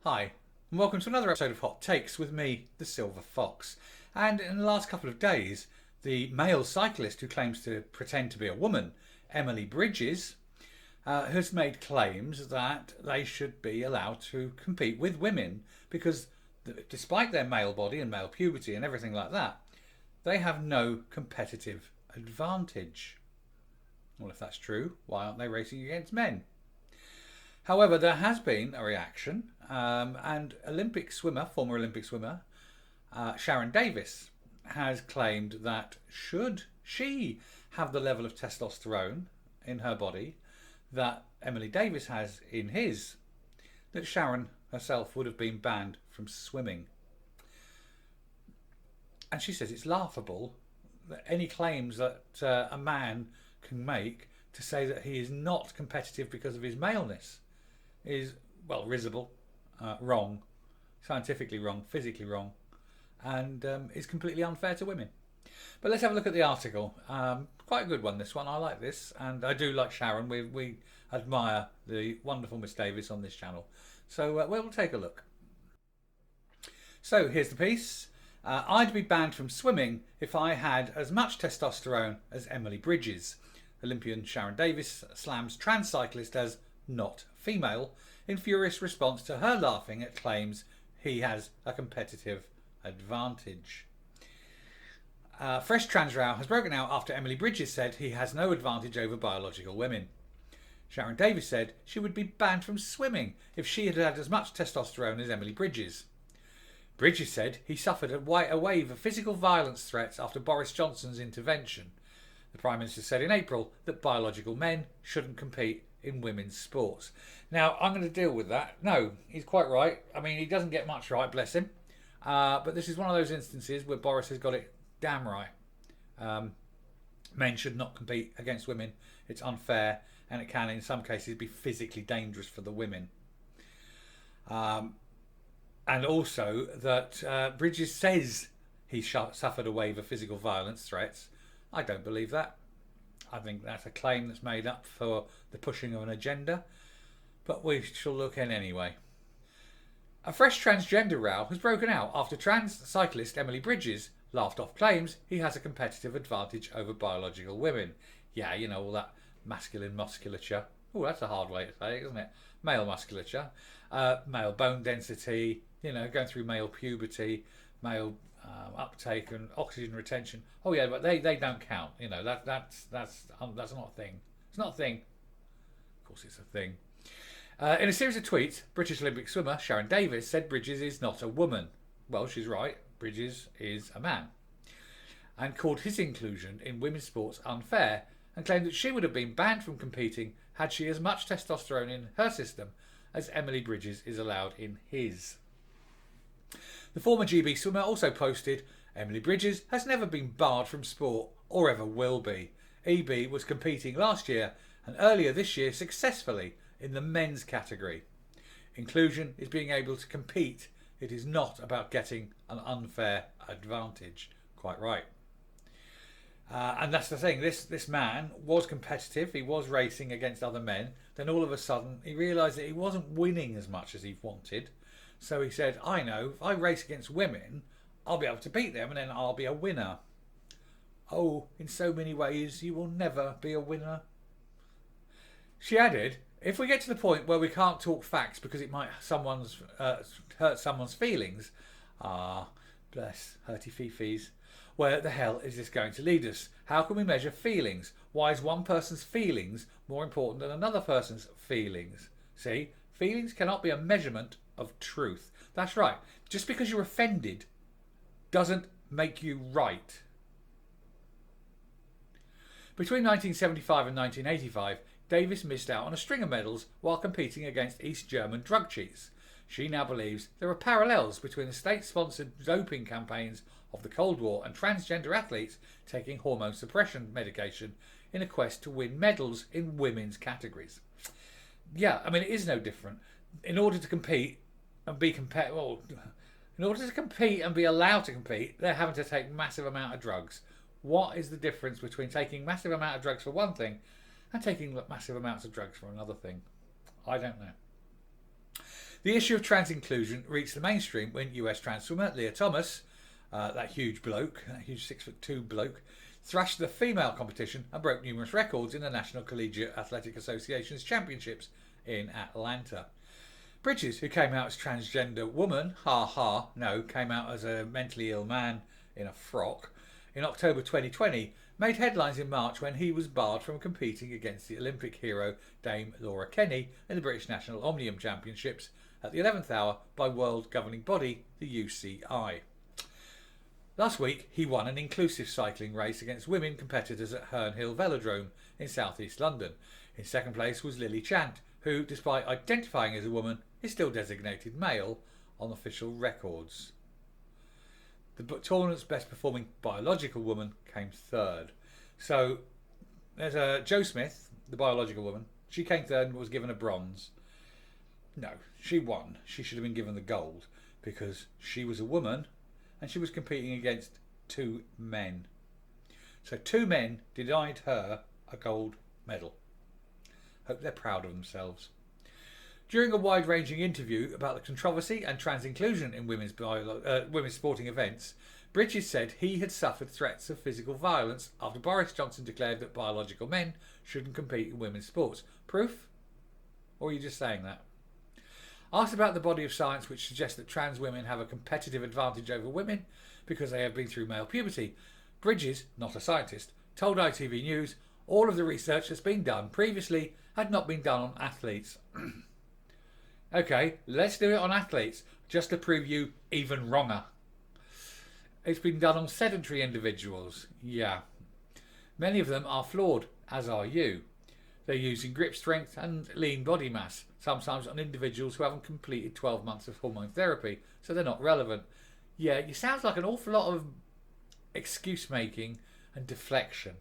Hi, and welcome to another episode of Hot Takes with me, the Silver Fox. And in the last couple of days, the male cyclist who claims to pretend to be a woman, Emily Bridges, has made claims that they should be allowed to compete with women because, despite their male body and male puberty and everything like that, they have no competitive advantage. Well, if that's true, why aren't they racing against men? However, there has been a reaction, and former Olympic swimmer, Sharron Davies, has claimed that should she have the level of testosterone in her body that Emily Davies has in his, that Sharron herself would have been banned from swimming. And she says it's laughable that any claims that a man can make to say that he is not competitive because of his maleness is, well, risible, wrong, scientifically wrong, physically wrong, and is completely unfair to women. But let's have a look at the article. Quite a good one, this one. I like this, and I do like Sharron. We admire the wonderful Miss Davies on this channel. So we'll take a look. So here's the piece. I'd be banned from swimming if I had as much testosterone as Emily Bridges. Olympian Sharron Davies slams trans cyclist as not female in furious response to her laughing at claims he has a competitive advantage. Fresh trans row has broken out after Emily Bridges said he has no advantage over biological women. Sharron Davies said she would be banned from swimming if she had had as much testosterone as Emily Bridges. Bridges said he suffered a wave of physical violence threats after Boris Johnson's intervention. The Prime Minister said in April that biological men shouldn't compete in women's sports. Now, I'm going to deal with that. No, he's quite right. I mean, he doesn't get much right, bless him. But this is one of those instances where Boris has got it damn right. Men should not compete against women. It's unfair, and it can, in some cases, be physically dangerous for the women. And also that Bridges says he suffered a wave of physical violence threats. I don't believe that. I think that's a claim that's made up for the pushing of an agenda, but we shall look in anyway. A fresh transgender row has broken out after trans cyclist Emily Bridges laughed off claims he has a competitive advantage over biological women. Yeah, you know, all that masculine musculature. Oh, that's a hard way to say it, isn't it? Male musculature, male bone density, you know, going through male puberty, male uptake and oxygen retention. Oh yeah, but they don't count. You know, that's not a thing. It's not a thing. Of course, it's a thing. In a series of tweets, British Olympic swimmer Sharron Davies said Bridges is not a woman. Well, she's right. Bridges is a man, and called his inclusion in women's sports unfair, and claimed that she would have been banned from competing had she as much testosterone in her system as Emily Bridges is allowed in his. The former GB swimmer also posted, Emily Bridges has never been barred from sport or ever will be. EB was competing last year and earlier this year successfully in the men's category. Inclusion is being able to compete. It is not about getting an unfair advantage. Quite right. And that's the thing. This man was competitive. He was racing against other men. Then all of a sudden he realised that he wasn't winning as much as he wanted. So he said, I know, if I race against women, I'll be able to beat them and then I'll be a winner. Oh, in so many ways, you will never be a winner. She added, if we get to the point where we can't talk facts because it might hurt someone's feelings, bless, hurty fifis, where the hell is this going to lead us? How can we measure feelings? Why is one person's feelings more important than another person's feelings? See, feelings cannot be a measurement of truth. That's right. Just because you're offended doesn't make you right. Between 1975 and 1985, Davies missed out on a string of medals while competing against East German drug cheats. She now believes there are parallels between the state-sponsored doping campaigns of the Cold War and transgender athletes taking hormone suppression medication in a quest to win medals in women's categories. Yeah, I mean, it is no different. In order to compete and be in order to compete and be allowed to compete, they're having to take massive amount of drugs. What is the difference between taking massive amount of drugs for one thing and taking massive amounts of drugs for another thing? I don't know. The issue of trans inclusion reached the mainstream when US trans swimmer Leah Thomas, that huge 6'2" bloke, thrashed the female competition and broke numerous records in the National Collegiate Athletic Association's championships in Atlanta. Bridges, who came out as transgender woman, came out as a mentally ill man in a frock, in October 2020, made headlines in March when he was barred from competing against the Olympic hero Dame Laura Kenny in the British National Omnium Championships at the 11th hour by world governing body, the UCI. Last week, he won an inclusive cycling race against women competitors at Herne Hill Velodrome in southeast London. In second place was Lily Chant, who, despite identifying as a woman, is still designated male on official records. The tournament's best performing biological woman came third. So there's Jo Smith, the biological woman. She came third and was given a bronze. No, she won. She should have been given the gold because she was a woman and she was competing against two men. So two men denied her a gold medal. Hope they're proud of themselves. During a wide-ranging interview about the controversy and trans inclusion in women's sporting events, Bridges said he had suffered threats of physical violence after Boris Johnson declared that biological men shouldn't compete in women's sports. Proof? Or are you just saying that? Asked about the body of science which suggests that trans women have a competitive advantage over women because they have been through male puberty, Bridges, not a scientist, told ITV News all of the research that's been done previously had not been done on athletes. Okay, let's do it on athletes, just to prove you even wronger. It's been done on sedentary individuals. Yeah. Many of them are flawed, as are you. They're using grip strength and lean body mass, sometimes on individuals who haven't completed 12 months of hormone therapy, so they're not relevant. Yeah, it sounds like an awful lot of excuse making and deflection,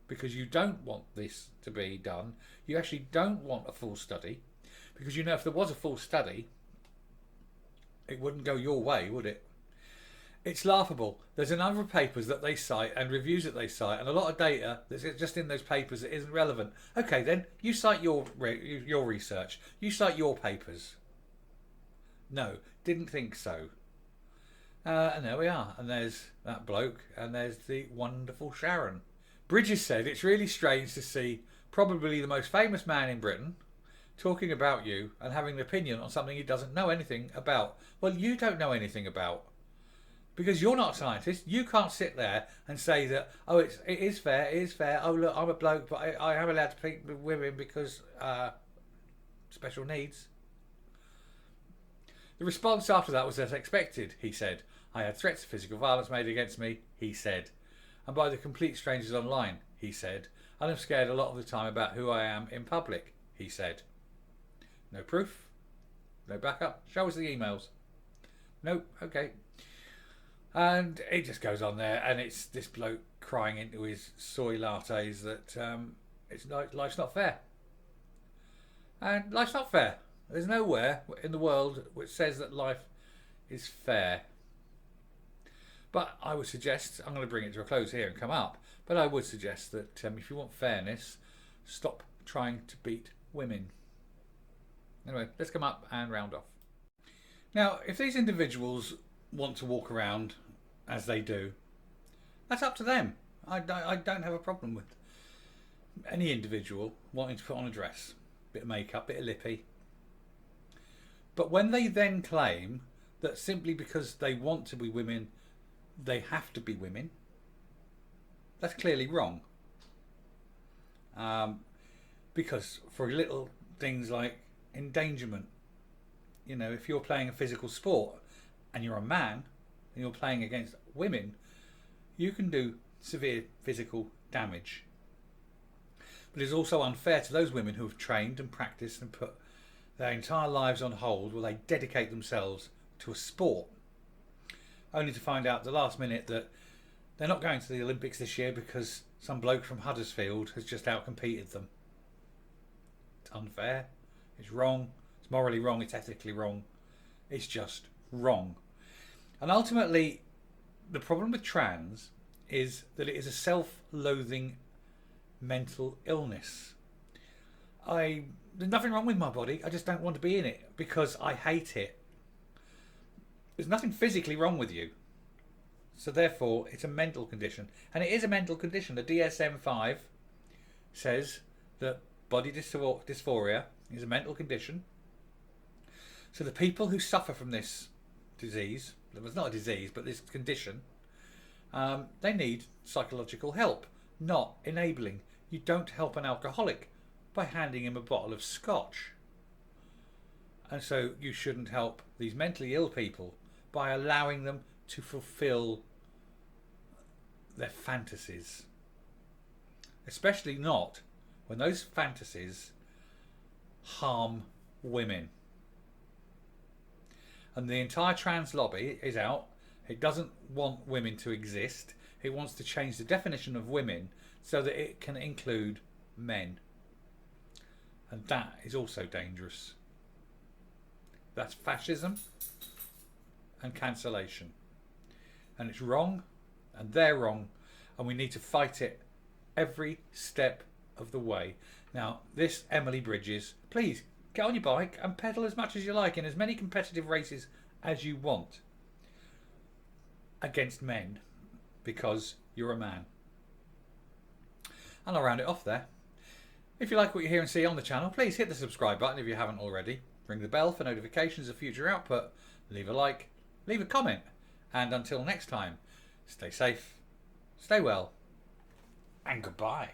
because you don't want this to be done. You actually don't want a full study. Because you know if there was a full study, it wouldn't go your way, would it? It's laughable. There's a number of papers that they cite and reviews that they cite and a lot of data that's just in those papers that isn't relevant. Okay then, you cite your research. You cite your papers. No, didn't think so. And there we are. And there's that bloke and there's the wonderful Sharron. Bridges said it's really strange to see probably the most famous man in Britain talking about you and having an opinion on something he doesn't know anything about. Well, you don't know anything about. Because you're not a scientist. You can't sit there and say that, oh, it is fair. Oh, look, I'm a bloke, but I am allowed to speak with women because special needs. The response after that was as expected, he said. I had threats of physical violence made against me, he said. And by the complete strangers online, he said. And I'm scared a lot of the time about who I am in public, he said. No proof? No backup? Show us the emails. Nope, okay. And it just goes on there, and it's this bloke crying into his soy lattes that life's not fair. And life's not fair. There's nowhere in the world which says that life is fair. But I would suggest, I'm going to bring it to a close here and come up, but I would suggest that if you want fairness, stop trying to beat women. Anyway, let's come up and round off. Now, if these individuals want to walk around as they do, that's up to them. I don't have a problem with any individual wanting to put on a dress, bit of makeup, bit of lippy. But when they then claim that simply because they want to be women, they have to be women, that's clearly wrong. Because for little things like endangerment, if you're playing a physical sport and you're a man and you're playing against women, you can do severe physical damage. But it's also unfair to those women who have trained and practiced and put their entire lives on hold while they dedicate themselves to a sport, only to find out at the last minute that they're not going to the Olympics this year because some bloke from Huddersfield has just outcompeted them. It's unfair. It's wrong. It's morally wrong. It's ethically wrong. It's just wrong. And ultimately, the problem with trans is that it is a self-loathing mental illness. There's nothing wrong with my body. I just don't want to be in it because I hate it. There's nothing physically wrong with you. So therefore, it's a mental condition. And it is a mental condition. The DSM-5 says that body dysphoria is a mental condition. So the people who suffer from this disease, it's not a disease, but this condition, they need psychological help, not enabling. You don't help an alcoholic by handing him a bottle of scotch. And so you shouldn't help these mentally ill people by allowing them to fulfill their fantasies. Especially not when those fantasies harm women. And the entire trans lobby is out. It doesn't want women to exist. It wants to change the definition of women so that it can include men. And that is also dangerous. That's fascism and cancellation. And it's wrong, and they're wrong, and we need to fight it every step of the way. Now, this Emily Bridges, please get on your bike and pedal as much as you like in as many competitive races as you want against men, because you're a man. And I'll round it off there. If you like what you hear and see on the channel, please hit the subscribe button if you haven't already. Ring the bell for notifications of future output. Leave a like, leave a comment. And until next time, stay safe, stay well, and goodbye.